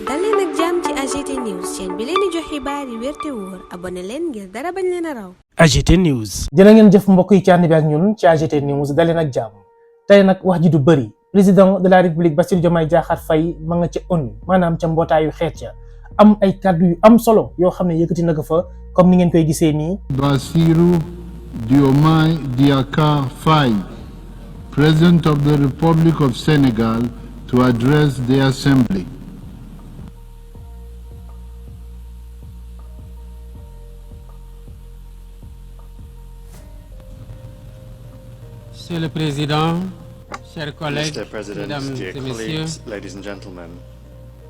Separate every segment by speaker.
Speaker 1: dal leen ak jàmm ci AGT News chaîne bi leen di jox xibaar yi wér te wóor abonné leen ngir dara bañ leen a raw.
Speaker 2: AGT News.
Speaker 3: jërë ngeen jëf mbokk yi ci ànd bi ak ñun ci AGT News dal leen ak jàmm tey nag wax ji du bëri président de la république Bassirou Diomaye Diakhar Faye ma nga ca ONU maanaam ca mbootaayu xeet ya am ay kàddu yu am solo yoo xam ne yëkkati na ko fa comme ni ngeen koy gisee nii.
Speaker 4: Bassirou Diomaye Diakhar Faye, President of the Republic of Senegal, to address the Assembly.
Speaker 5: Monsieur le Président, chers collègues,
Speaker 6: Mr. President,
Speaker 5: Mesdames
Speaker 6: dear
Speaker 5: et Messieurs,
Speaker 6: colleagues, ladies and gentlemen,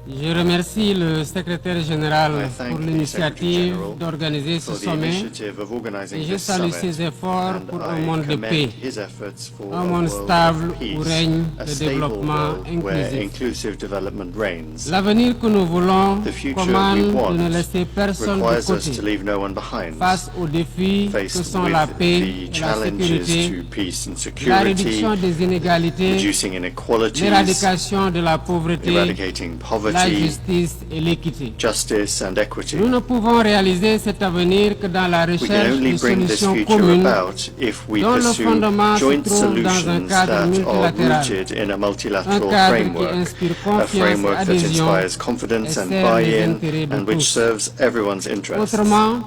Speaker 5: je remercie le secrétaire général
Speaker 6: I
Speaker 5: pour
Speaker 6: thank the
Speaker 5: l'initiative
Speaker 6: Secretary General
Speaker 5: d'organiser ce
Speaker 6: for the
Speaker 5: sommet
Speaker 6: initiative of organizing
Speaker 5: et je
Speaker 6: this
Speaker 5: salue
Speaker 6: summit,
Speaker 5: ses efforts
Speaker 6: and
Speaker 5: pour un
Speaker 6: I
Speaker 5: monde de
Speaker 6: commend
Speaker 5: paix,
Speaker 6: his efforts for
Speaker 5: un
Speaker 6: a
Speaker 5: monde
Speaker 6: world
Speaker 5: stable
Speaker 6: of peace,
Speaker 5: où règne
Speaker 6: a
Speaker 5: le
Speaker 6: stable
Speaker 5: développement
Speaker 6: world where
Speaker 5: inclusif.
Speaker 6: inclusive development reigns.
Speaker 5: L'avenir que nous voulons
Speaker 6: The future we
Speaker 5: commande
Speaker 6: want
Speaker 5: de ne laisser personne de
Speaker 6: requires us to
Speaker 5: côté
Speaker 6: leave no one behind,
Speaker 5: face aux défis que
Speaker 6: faced
Speaker 5: sont
Speaker 6: with
Speaker 5: la paix
Speaker 6: the
Speaker 5: et la
Speaker 6: challenges
Speaker 5: sécurité,
Speaker 6: to peace and
Speaker 5: la
Speaker 6: security,
Speaker 5: réduction des inégalités,
Speaker 6: reducing inequalities,
Speaker 5: l'éradication de la pauvreté,
Speaker 6: eradicating
Speaker 5: la
Speaker 6: poverty,
Speaker 5: justice et l'équité.
Speaker 6: justice and equity.
Speaker 5: Nous ne pouvons réaliser cet avenir que dans la
Speaker 6: We can
Speaker 5: recherche
Speaker 6: only
Speaker 5: de
Speaker 6: bring this
Speaker 5: solutions
Speaker 6: future
Speaker 5: communes
Speaker 6: about if we
Speaker 5: dont le
Speaker 6: pursue
Speaker 5: fondement se
Speaker 6: joint
Speaker 5: trouve dans un
Speaker 6: solutions
Speaker 5: cadre
Speaker 6: that are
Speaker 5: multilatéral,
Speaker 6: rooted in a
Speaker 5: un
Speaker 6: multilateral
Speaker 5: cadre qui
Speaker 6: framework,
Speaker 5: inspire
Speaker 6: a
Speaker 5: confiance et
Speaker 6: framework that
Speaker 5: adhésion
Speaker 6: inspires confidence
Speaker 5: et
Speaker 6: and
Speaker 5: sert les
Speaker 6: buy-in
Speaker 5: intérêts de
Speaker 6: and which
Speaker 5: tous.
Speaker 6: serves everyone's interests.
Speaker 5: Autrement,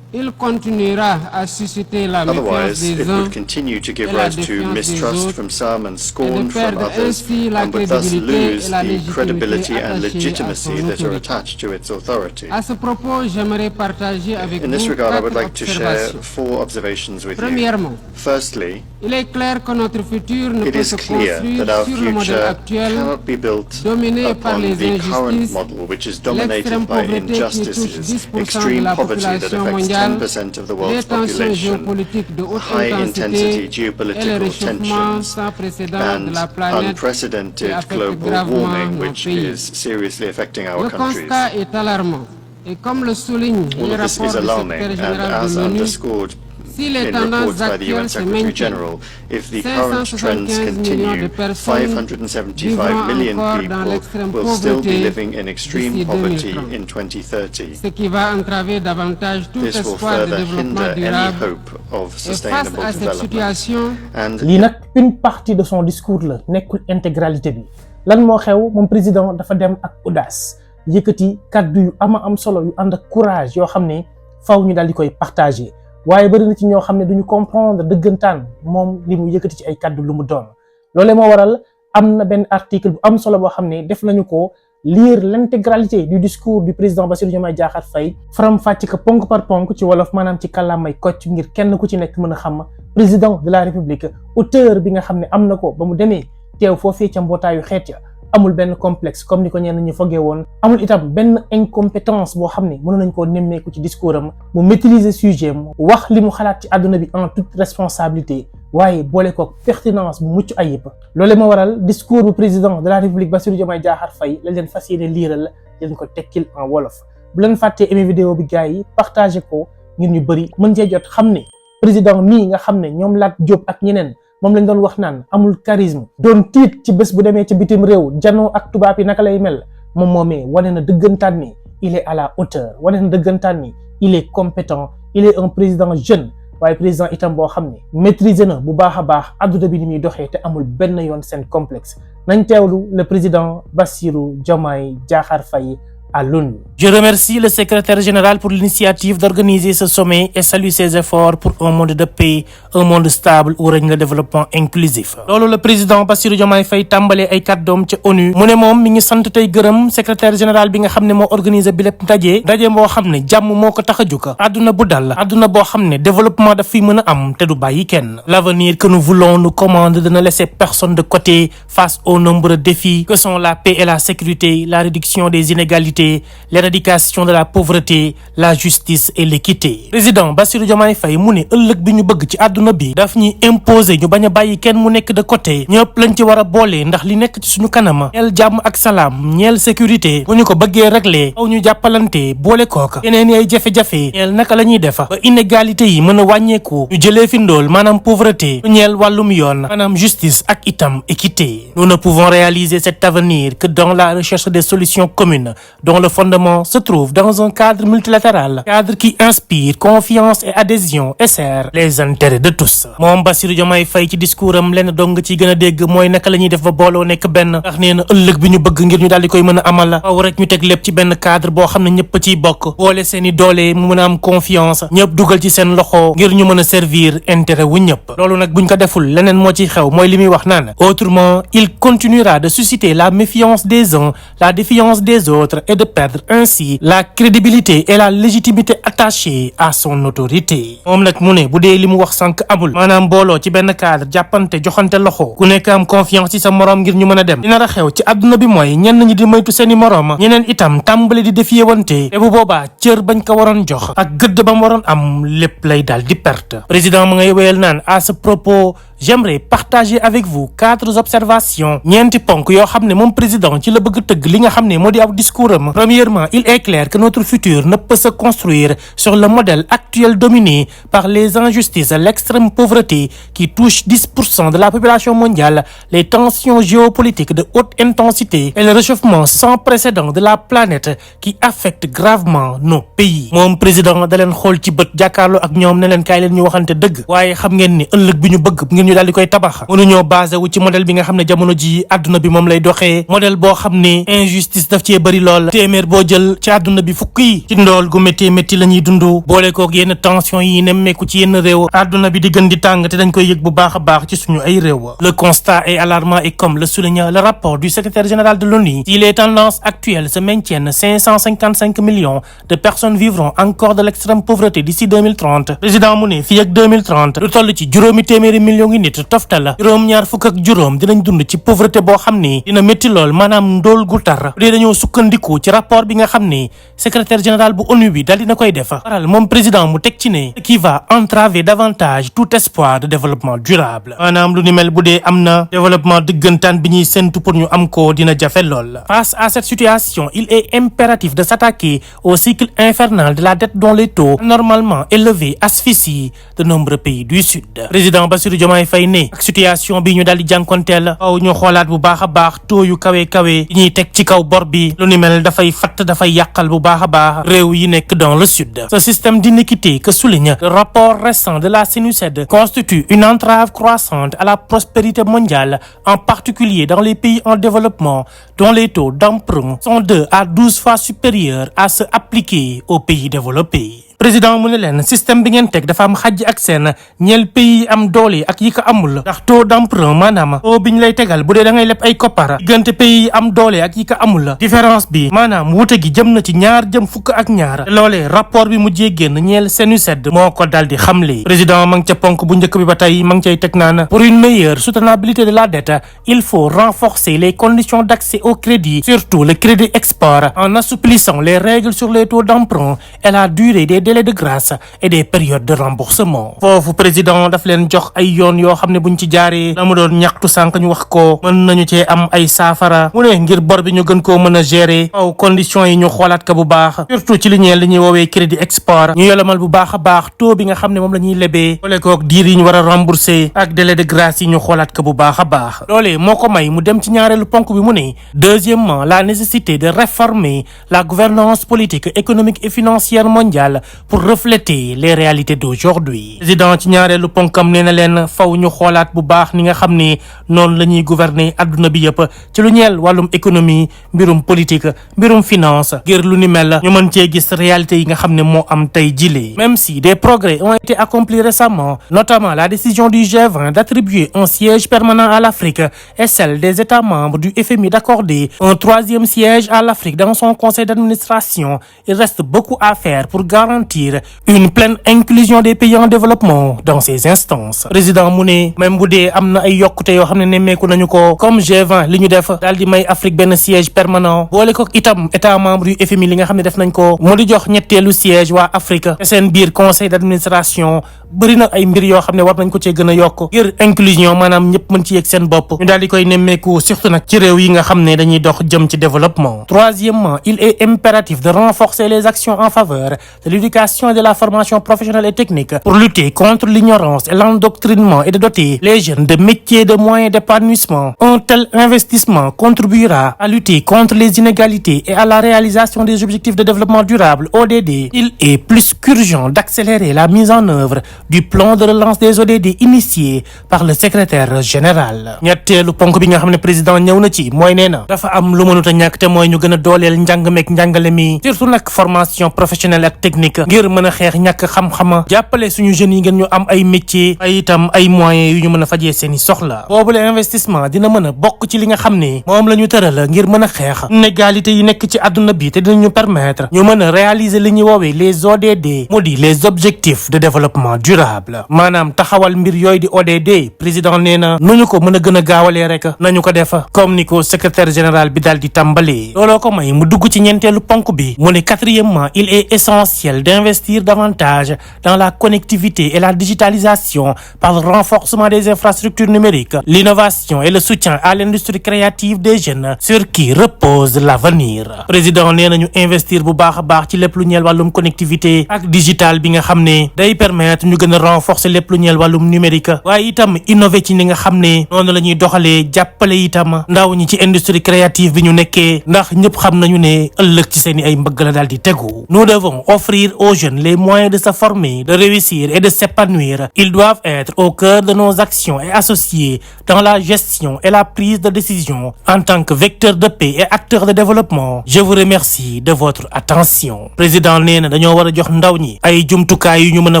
Speaker 5: il continuera à susciter la méfiance
Speaker 6: Otherwise, it
Speaker 5: des uns
Speaker 6: would continue to give
Speaker 5: et la
Speaker 6: rise to
Speaker 5: défiance des
Speaker 6: mistrust
Speaker 5: autres
Speaker 6: from some and
Speaker 5: et de
Speaker 6: scorn from
Speaker 5: perdre
Speaker 6: others,
Speaker 5: ainsi la
Speaker 6: and would thus
Speaker 5: crédibilité
Speaker 6: lose
Speaker 5: et la
Speaker 6: the credibility
Speaker 5: légitimité
Speaker 6: and
Speaker 5: attachées à
Speaker 6: legitimacy
Speaker 5: son
Speaker 6: that are
Speaker 5: autorité.
Speaker 6: attached to its authority.
Speaker 5: À ce propos, j'aimerais partager avec
Speaker 6: In this
Speaker 5: vous
Speaker 6: regard, I would
Speaker 5: quatre
Speaker 6: like to share
Speaker 5: observations.
Speaker 6: 4 observations with you.
Speaker 5: Premièrement,
Speaker 6: Firstly,
Speaker 5: il est clair que notre futur ne
Speaker 6: it
Speaker 5: peut
Speaker 6: is
Speaker 5: se
Speaker 6: clear
Speaker 5: construire
Speaker 6: that our
Speaker 5: sur le modèle
Speaker 6: future
Speaker 5: actuel
Speaker 6: cannot be built
Speaker 5: dominé par
Speaker 6: upon
Speaker 5: les
Speaker 6: the current
Speaker 5: injustices,
Speaker 6: model, which is
Speaker 5: l'extrême
Speaker 6: dominated by
Speaker 5: pauvreté qui touche
Speaker 6: injustices,
Speaker 5: 10% de
Speaker 6: extreme
Speaker 5: la
Speaker 6: poverty that
Speaker 5: population
Speaker 6: affects
Speaker 5: mondiale,
Speaker 6: 10% of the
Speaker 5: les
Speaker 6: world's
Speaker 5: tensions
Speaker 6: population,
Speaker 5: géopolitiques de haute
Speaker 6: high intensity
Speaker 5: intensité et le
Speaker 6: geopolitical
Speaker 5: réchauffement
Speaker 6: tensions,
Speaker 5: sans précédent de
Speaker 6: and
Speaker 5: la planète qui
Speaker 6: unprecedented
Speaker 5: affecte
Speaker 6: global
Speaker 5: gravement
Speaker 6: warming,
Speaker 5: nos
Speaker 6: which
Speaker 5: pays.
Speaker 6: is seriously affecting our
Speaker 5: Le
Speaker 6: countries.
Speaker 5: constat est alarmant et comme le souligne
Speaker 6: All
Speaker 5: le
Speaker 6: of this
Speaker 5: rapport
Speaker 6: is
Speaker 5: du
Speaker 6: alarming,
Speaker 5: secrétaire
Speaker 6: and
Speaker 5: général
Speaker 6: as
Speaker 5: de l'ONU,
Speaker 6: underscored
Speaker 5: si les
Speaker 6: in
Speaker 5: tendances
Speaker 6: reports by the UN
Speaker 5: actuelles se
Speaker 6: Secretary
Speaker 5: maintiennent,
Speaker 6: General, if the current trends
Speaker 5: 575 millions de
Speaker 6: continue,
Speaker 5: personnes
Speaker 6: 575 million
Speaker 5: vivront encore dans
Speaker 6: people
Speaker 5: l'extrême
Speaker 6: will still be
Speaker 5: pauvreté
Speaker 6: living in extreme
Speaker 5: d'ici
Speaker 6: poverty
Speaker 5: 2030.
Speaker 6: in 2030.
Speaker 5: ce qui va entraver davantage tout
Speaker 6: This will
Speaker 5: espoir de
Speaker 6: further
Speaker 5: développement
Speaker 6: hinder any
Speaker 5: durable.
Speaker 6: hope of
Speaker 5: Et face
Speaker 6: sustainable
Speaker 5: à cette
Speaker 6: development.
Speaker 5: situation,
Speaker 6: And
Speaker 3: lii nag une partie de son discours la nekkul intégralité bi lan moo xew moom président dafa dem ak audace yëkkati kàddu yu am solo yu ànd ak courage yoo xam ne faw ñu daal di koy partager waaye bëri na ci ñoo xam ne duñu comprendre dëggantaan moom li mu yëkkati ci ay kàddu lu mu doon loolee moo waral am na benn article bu am solo boo xam ne def nañu ko lire l'intégralité du discours du président Bassirou Diomaye Diakhar Faye faram fàcc ko ponk par ponk ci wolof maanaam ci kàllaamay kocc ngir kenn ku ci nekk mën a xam président de la république auteur bi nga xam ne am na ko ba mu demee teew foofee ca mbootaayu xeet ya amul benn complexe comme ni ko ñenn ñi fogee woon amul itam benn incompétence boo xam ne mënoon nañ koo nemmeeku ci discours am mu maîtriser sujet am wax li mu xalaat ci àdduna bi en toute responsabilité waaye boole ko pertinence bu mucc ayib loole moo waral discours bu président de la république Bassirou Diomaye Diakhar Faye la leen fas yéene liiral leen ko tekkil en wolof bu leen fàttee aimé vidéo bi gars yi partagé ko ngir ñu bëri mën cee jot xam ne président mii nga xam ne ñoom Lat Diop ak ñeneen moom lañ doon wax naan amul charisme doon tiit ci bés bu demee ci bitim réew janoo ak tubaab yi naka lay mel moom moomee wane na dëggantaan ni il est à la hauteur wane na dëggantaan ni il est compétent il est un président jeune waaye président itam boo xam ne maîtriser na bu baax a baax adduna bi ni muy doxee te amul benn yoon seen complexe nañ teewlu le président Bassirou Diomaye Diakhar Faye à l'ONU.
Speaker 2: Je remercie le secrétaire général pour l'initiative d'organiser ce sommet et salue ses efforts pour un monde de paix, un monde stable où règne le développement inclusif. loolu le président Bassirou Diomaye Faye tàmbalee ay kàddoom ca ONU mu ne moom mi ngi sant tey gërëm secrétaire général bi nga xam ne moo organisé bi lépp ndaje boo xam ne jàmm moo ko tax a jóg àdduna bu dal àdduna boo xam ne développement daf fi mën a am te du bàyyi kenn. L'avenir que nous voulons nous commande de ne laisser personne de côté face aux nombreux défis que sont la paix et la sécurité, la réduction des inégalités l'insécurité, l'éradication de la pauvreté, la justice et l'équité. président Bassirou Diomaye Faye mu ne ëllëg bi ñu bëgg ci àdduna bi daf ñuy imposer ñu bañ a bàyyi kenn mu nekk de côté ñëpp lañ ci war a boole ndax li nekk ci suñu kanama ñeel jàmm ak salaam ñeel sécurité bu ñu ko bëggee régler aw ñu jàppalante boole kooka yeneen ay jafe-jafe ñeel naka la ñuy defa ba inégalité yi mën a wàññeeku ñu jëlee fi ndóol maanaam pauvreté ñeel wàllum yoon maanaam justice ak itam équité. Nous ne pouvons réaliser cet avenir que dans la recherche des solutions communes dont le fondement se trouve dans un cadre multilatéral, cadre qui inspire confiance et adhésion et sert les intérêts de tous. moom Bassirou Diomaye Faye ci discours am lenn dong ci gën a dégg mooy naka la ñuy def ba booloo nekk benn ndax nee na ëllëg bi ñu bëgg ngir ñu daal di koy mën a amal faw rek ñu teg lépp ci benn cadre boo xam ne ñëpp ciy bokk boole seeni doole mu mën a am confiance ñëpp dugal ci seen loxo ngir ñu mën a servir intérêt wu ñëpp. loolu nag buñ ko deful leneen moo ciy xew mooy li muy wax naan autrement il continuera de susciter la méfiance des uns, la défiance des autres et de perdre ainsi la crédibilité et la légitimité attachée à son autorité. moom nag mu ne bu dee li mu wax sànq amul maanaam booloo ci benn cadre jàppante joxante loxo ku nekk am confiance ci sa moroom ngir ñu mën a dem dina la xew ci àdduna bi mooy ñenn ñi di moytu seeni moroom ñeneen itam tàmbali di défier wante te bu boobaa cër bañ ko waroon jox ak gëdd ba mu waroon am lépp lay daal di perte. président ma ngay wéyal naan à ce propos j'aimerais partager avec vous 4 observations ñeenti ponk yoo xam ne moom président ci la bëgg tëgg li nga xam ne moo di aw discours am. premièrement il est clair que notre futur ne peut se construire sur le modèle actuel dominé par les injustices, l'extrême pauvreté qui touche 10% de la population mondiale, les tensions géopolitiques de haute intensité et le réchauffement sans précédent de la planète qui affecte gravement nos pays. moom président da leen xool ci bët jàkkaarloo ak ñoom ne leen kaay leen ñu waxante dëgg waaye xam ngeen ni ëllëg bi ñu bëgg ngeen ñu daal di koy tabax mënuñoo basé wu ci modèle bi nga xam ne jamono ji àdduna bi moom lay doxee modèle boo xam ne injustice daf cee bëri lool téeméer boo jël ci àdduna bi fukk yi ci ndool gu métti métti la ñuy dund boole koog yenn tension yi nemmeeku ci yenn réew àdduna bi di gën di tàng te dañ koy yëg bu baax a baax ci suñu ay réew. le constat est alarmant et comme le souligne le rapport du secrétaire général de l'ONU, si les tendances actuelles se maintiennent, 555 millions de personnes vivront encore de l'extrême pauvreté d'ici 2030. président mu ne fii ak 2030 lu toll ci juróomi téeméeri millions ngi nit toftal juróom ñaar fukk ak juróom dinañ dund ci pauvreté boo xam ni dina métti lool maanaam ndóol gu tar bu dee dañoo sukkandiku ci rapport bi nga xam ni secrétaire général bu ONU bi daal dina koy def waral moom président mu teg ci ne qui va entraver davantage tout espoir de développement durable maanaam lu ni mel bu dee am na développement dëggantaan bi ñuy séntu pour ñu am ko dina jafe lool. face à cette situation il est impératif de s'attaquer au cycle infernal de la dette dont les taux anormalement élevés asphyxient de nombreux pays du sud. président Bassirou Diomaye Faye ne ak situation bi ñu daal di jànkonteel aw ñu xoolaat bu baax a baax taux yu kawe yi ñuy teg ci kaw bor bi lu ni mel dafay fatt dafay yàqal bu baax a baax réew yi nekk dans le sud. ce système d'iniquité que souligne le rapport récent de la CNUSED constitue une entrave croissante à la prospérité mondiale, en particulier dans les pays en développement dont les taux d'emprunt sont 2 à 12 fois supérieurs à ceux appliqués aux pays développés. président mu ne leen système bi ngeen teg dafa am xajj ak seen ñeel pays am doole ak yi ko amul ndax taux d'emprunt maanaam taux bi ñu lay tegal bu dee da ngay leb ay koppar diggante pays am doole ak yi ko amul différence bi maanaam wuute gi jëm na ci ñaar jëm fukk ak ñaar loolee rapport bi mujjee génn ñeel CNUSED moo ko dal di xamle. président ma ngi ca ponk bu njëkk bi ba tey ma ngi cay teg naan pour une meilleure soutenabilité de la dette il faut renforcer les conditions d'accès au crédit, surtout le crédit export, en assouplissant les règles sur les taux d'emprunt et la durée des délais de grâce et des périodes de remboursement. foofu président daf leen jox ay yoon yoo xam ne buñ ci jaaree la mu doon ñaxtu sànq ñu wax ko mën nañu cee am ay saafara mu ne ngir bor bi ñu gën koo mën a gérer aw conditions yi ñu xoolaat ko bu baax surtout ci li ñeel li ñuy woowee crédit export ñu yolomal bu baax a baax taux bi nga xam ne moom la ñuy lebee boole koog diir yi ñu war a rembourser ak délai de grâce yi ñu xoolaat ko bu baax a baax loolee moo ko may mu dem ci ñaareelu ponk bi mu ne deuxièmement la nécessité de réformer la gouvernance politique économique et financière mondiale pour refléter les réalités d'aujourd'hui. président ci ñaareelu ponkam nee na leen faw ñu xoolaat bu baax ni nga xam ne noonu la ñuy gouverner adduna bi yëpp ci lu ñeel wàllum économie mbirum politique mbirum finance ngir lu ni mel ñu mën cee gis réalité yi nga xam ne moo am tey jile. même si des progrès ont été accomplis récemment, notamment la décision du G20 d'attribuer un siège permanent à l'Afrique et celle des États membres du FMI d'accorder un 3e siège à l'Afrique dans son conseil d'administration, il reste beaucoup à faire pour garantir garantir une pleine inclusion des pays en développement dans ces instances. président mu ne même bu dee am na ay yokkute yoo xam ne nemmeeku nañu ko comme G20 li ñu def daal di may Afrique benn siège permanent boole ko itam état membre yu FMI li nga xam ne def nañ ko mu di jox ñetteelu siège waa Afrique te seen biir conseil d'administration bëri na ay mbir yoo xam ne war nañ ko cee gën a yokk ngir inclusion maanaam ñëpp mën ci yegg seen bopp ñu daal di koy nemmeeku surtout nag ci réew yi nga xam ne dañuy dox jëm ci développement. Troisièmement, il est impératif de renforcer les actions en faveur de l'éducation et de la formation professionnelle et technique pour lutter contre l'ignorance et l'endoctrinement et de doter les jeunes de métiers de moyens d'épanouissement. Un tel investissement contribuera à lutter contre les inégalités et à la réalisation des objectifs de développement durable ODD. Il est plus qu'urgent d'accélérer la mise en œuvre du plan de relance des ODD initié par le secrétaire général. ñetteelu ponk bi nga xam ne président ñëw na ci mooy nee na dafa am lu mënut a ñàkk te mooy ñu gën a dooleel njàng meek njàngale mi surtout nag formation professionnelle ak technique ngir mën a xeex ñàkk xam-xama jàppale suñu jeunes yi ngeen ñu am ay métiers ay itam ay moyens yu ñu mën a fajee seeni soxla boobu le investissement dina mën a bokk ci li nga xam ne moom la ñu tëral ngir mën a xeex inégalité yi nekk ci àdduna bi te dinañu permettre ñu mën a réaliser li ñuy woowee les ODD mu di les objectifs de développement durable maanaam taxawal mbir yooyu di ODD président nee na nu ñu ko mën a gën a gaawalee rek nañu ko def comme ni ko secrétaire général bi daal di tàmbalee looloo ko may mu dugg ci ñeenteelu ponk bi mu ne quatrièmement il est essentiel d'investir davantage dans la connectivité et la digitalisation par le renforcement des infrastructures numériques l'innovation et le soutien à l'industrie créative des jeunes sur qui repose l'avenir président nee nañu investir bu baax a baax ci lépp lu ñeel wàllum connectivité ak digital bi nga xam ne day permettre ñu gën a renforcer lépp lu ñeel wàllum numérique waaye itam innover ci ni nga xam ne noonu la ñuy doxalee jàppale itam ndaw ñi ci industrie créative bi ñu nekkee ndax ñëpp xam nañu ne ëllëg ci seeni ay mbëgg la daal di tegu. Nous devons offrir aux jeunes les moyens de se former, de réussir et de s'épanouir. Ils doivent être au cœur de nos actions et associés dans la gestion et la prise de décision en tant que vecteur de paix et acteur de développement. Je vous remercie de votre attention. président nee na dañoo war a jox ndaw ñi ay jumtukaay yu ñu mën a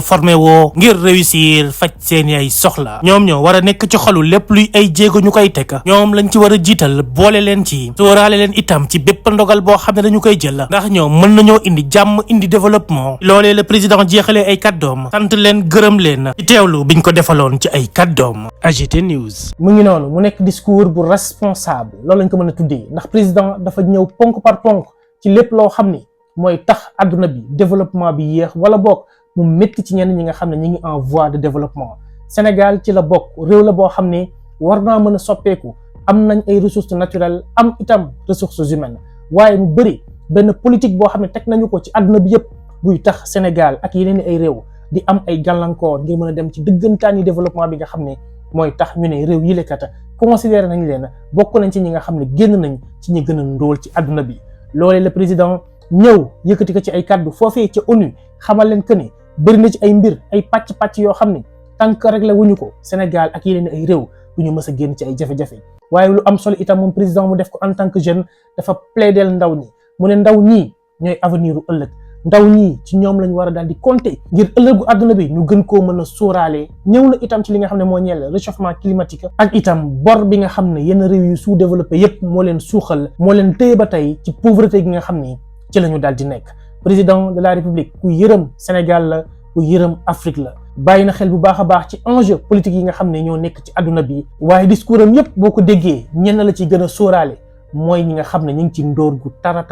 Speaker 2: former woo ngir réussir faj seeni ay soxla ñoom ñoo war a nekk ci xolu lépp luy ay jéego ñu koy teg ñoom lañ ci war a jiital boole leen ci sóoraale leen itam ci bépp ndogal boo xam ne dañu koy jël ndax ñoom mën nañoo indi jàmm indi développement loolee le président jeexalee ay kàddoom sant leen gërëm leen ci teewlu biñ ko defaloon ci ay kàddoom. AGT News.
Speaker 3: mu ngi noonu mu nekk discours bu responsable loolu lañ ko mën a tuddee ndax président dafa ñëw ponk par ponk ci lépp loo xam ni mooy tax adduna bi développement bi yéex wala bokk mu métti ci ñenn ñi nga xam ne ñi ngi en voie de développement. Sénégal ci la bokk réew la boo xam ne war naa mën a soppeeku am nañ ay ressources naturelles am itam ressources humaines waaye mu bëri benn politique boo xam ne teg nañu ko ci àdduna bi yëpp buy tax Sénégal ak yeneen ay réew di am ay gàllankoor ngir mën a dem ci dëggantaani développement bi nga xam ne mooy tax ñu ne réew yi lekkat considéré nañ leen bokk nañ ci ñi nga xam ne génn nañ ci ñi gën a ndóol ci àdduna bi. loolee le président ñëw yëkkati ko ci ay kaddu foofee ca ONU xamal leen que ni bëri na ci ay mbir ay pàcc-pàcc yoo xam ne tant que réglé wuñu ko Sénégal ak yeneen ay réew du ñu mës a génn ci ay jafe-jafe. waaye lu am solo itam moom président mu def ko en tant que jeune dafa plaidel ndaw ñi mu ne ndaw ñii ñooy avenir u ëllëg ndaw ñii ci ñoom lañ war a daal di compter ngir ëllëgu àdduna bi ñu gën koo mën a sóoraale. ñëw na itam ci li nga xam ne moo ñeel réchauffement climatique ak itam bor bi nga xam ne yenn réew yu sous-développé yépp moo leen suuxal moo leen téye ba tey ci pauvreté gi nga xam ni ci la ñu daal di nekk. président de la république ku yërëm Sénégal la ku yërëm Afrique la bàyyi na xel bu baax a baax ci enjeu politique yi nga xam ne ñoo nekk ci àdduna bi waaye discours am yépp boo ko déggee ñenn la ci gën a sóoraale mooy ñi nga xam ne ñu ngi ci ndóor gu tar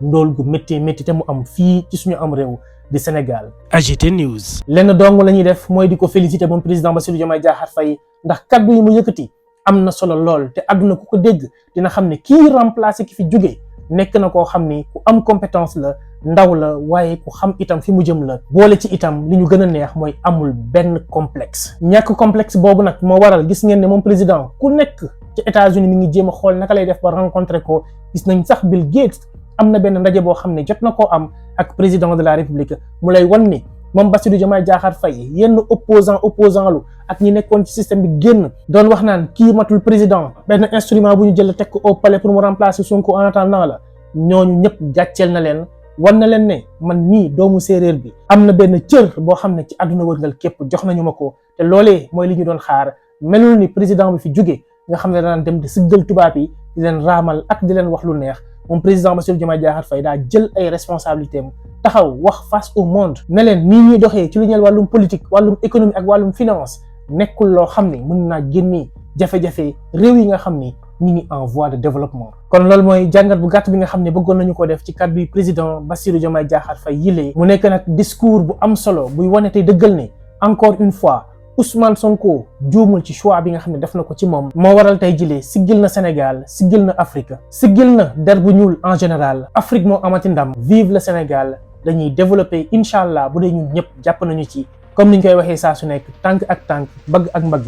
Speaker 3: ndóol gu métti métti te mu am fii ci suñu am réew di Sénégal.
Speaker 2: AGT News.
Speaker 3: lenn dong la ñuy def mooy di ko féliciter moom président Bassirou Diomaye Diakhar Faye ndax kaddu yi mu yëkkati am na solo lool te àdduna ku ko dégg dina xam ne kii remplacer ki fi jóge nekk na koo xam ni ku am compétence la ndaw la waaye ku xam itam fi mu jëm la boole ci itam li ñu gën a neex mooy amul benn complexe. ñàkk complexe boobu nag moo waral gis ngeen ne moom président ku nekk ci États-Unis mi ngi jéem a xool naka lay def ba rencontrer ko gis nañ sax Bill Gates am na benn ndaje boo xam ne jot na koo am ak président de la république mu lay wan ni moom Bassirou Diomaye Diakhar Faye yenn opposant lu ak ñi nekkoon ci système bi génn doon wax naan kii matul président benn instrument bu ñu jël teg ko au palais pour mu remplacer Sonko en attendant la ñooñu ñëpp gàcceel na leen wan na leen ne man mii doomu séeréer bi am na benn cër boo xam ne ci àdduna wërngal képp jox nañu ma ko te loolee mooy li ñu doon xaar melul ni président bi fi jóge nga xam ne daan dem di siggal tubaab yi di leen raamal ak di leen wax lu neex moom président Bassirou Diomaye Diakhar Faye daa jël ay responsabilités am taxaw wax face au monde ne leen nii ñuy doxee ci lu ñeel wàllum politique wàllum économie ak wàllum finance nekkul loo xam ne mën naa génnee jafe-jafe réew yi nga xam ni ñi ngi en voie de développement. kon loolu mooy jàngat bu gàtt bi nga xam ne bëggoon nañu ko def ci kàddu yi président Bassirou Diomaye Diakhar Faye yilee mu nekk nag discours bu am solo buy wane te dëggal ne encore une fois Ousmane Sonko juumul ci choix bi nga xam ne def na ko ci moom moo waral tey jilee siggil na Sénégal siggil na Afrique siggil na der bu ñuul en général Afrique moo amati ndam vive le Sénégal dañuy développer incha allah bu dee ñun ñëpp jàpp nañu ci comme niñ koy waxee saa su nekk tànk ak tànk mbagg ak mbagg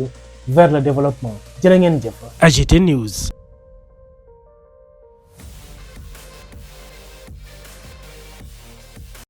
Speaker 3: vers le développement jërë ngeen jëf.
Speaker 2: AGT News.